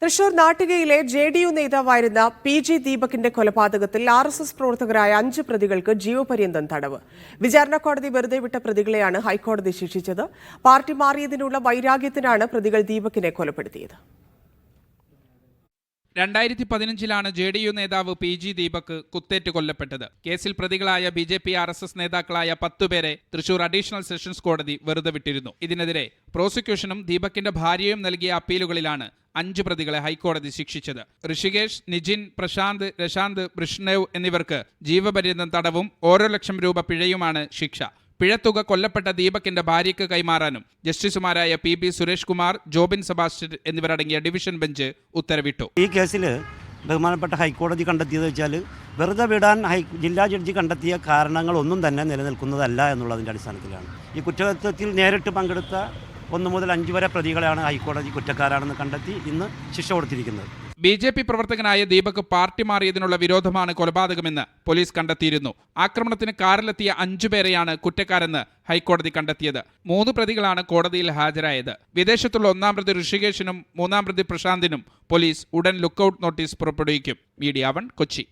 Thrissur നാട്ടികയിലെ JDU നേതാവായിരുന്ന PG ദീപകിന്റെ കൊലപാതകത്തിൽ RSS പ്രവർത്തകരായ 5 പ്രതികൾക്ക് ജീവപര്യന്തം തടവ്. വിചാരണ കോടതി വെറുതെ വിട്ട പ്രതികളെയാണ് ഹൈക്കോടതി ശിക്ഷിച്ചത്. പാർട്ടി മാറിയതിനുള്ള വൈരാഗ്യത്തിനാണ് പ്രതികൾ ദീപകിനെ കൊലപ്പെടുത്തിയത്. 2015 JDU നേതാവ് PG ദീപക് കുത്തേറ്റ് കൊല്ലപ്പെട്ടത്. കേസിൽ പ്രതികളായ BJP RSS നേതാക്കളായ 10 പേരെ തൃശൂർ അഡീഷണൽ സെഷൻസ് കോടതി വെറുതെ വിട്ടിരുന്നു. ഇതിനെതിരെ പ്രോസിക്യൂഷനും ദീപകിന്റെ ഭാര്യയും നൽകിയ അപ്പീലുകളിലാണ് 5 പ്രതികളെ ഹൈക്കോടതി ശിക്ഷിച്ചത്. ഋഷികേഷ്, നിജിൻ, പ്രശാന്ത്, രശാന്ത്, ബൃഷ്ണേവ് എന്നിവർക്ക് ജീവപര്യന്തം തടവും ₹1,00,000 പിഴയുമാണ് ശിക്ഷ. പിഴത്തുക കൊല്ലപ്പെട്ട ദീപകിന്റെ ഭാര്യയ്ക്ക് കൈമാറാനും ജസ്റ്റിസുമാരായ PB സുരേഷ് കുമാർ, ജോബിൻ സെബാസ്റ്റ്യൻ എന്നിവരടങ്ങിയ ഡിവിഷൻ ബെഞ്ച് ഉത്തരവിട്ടു. ഈ കേസിൽ ബഹുമാനപ്പെട്ട ഹൈക്കോടതി കണ്ടെത്തിയത് വെച്ചാൽ വെറുതെ വിടാൻ ജില്ലാ ജഡ്ജി കണ്ടെത്തിയ കാരണങ്ങളൊന്നും തന്നെ നിലനിൽക്കുന്നതല്ല എന്നുള്ളതിൻ്റെ അടിസ്ഥാനത്തിലാണ്. ഈ കുറ്റകൃത്യത്തിൽ നേരിട്ട് പങ്കെടുത്ത 1 മുതൽ 5 വരെ പ്രതികളെയാണ് ഹൈക്കോടതി കുറ്റക്കാരാണെന്ന് കണ്ടെത്തി ഇന്ന് ശിക്ഷ കൊടുത്തിരിക്കുന്നത്. BJP പ്രവർത്തകനായ ദീപക് പാർട്ടി മാറിയതിനുള്ള വിരോധമാണ് കൊലപാതകമെന്ന് പോലീസ് കണ്ടെത്തിയിരുന്നു. ആക്രമണത്തിന് കാറിലെത്തിയ 5 പേരെയാണ് കുറ്റക്കാരെന്ന് ഹൈക്കോടതി കണ്ടെത്തിയത്. 3 പ്രതികളാണ് കോടതിയിൽ ഹാജരായത്. വിദേശത്തുള്ള 1-ാം പ്രതി ഋഷികേഷിനും 3-ാം പ്രതി പ്രശാന്തിനും പോലീസ് ഉടൻ ലുക്കൌട്ട് നോട്ടീസ് പുറപ്പെടുവിക്കും. മീഡിയ 1 കൊച്ചി.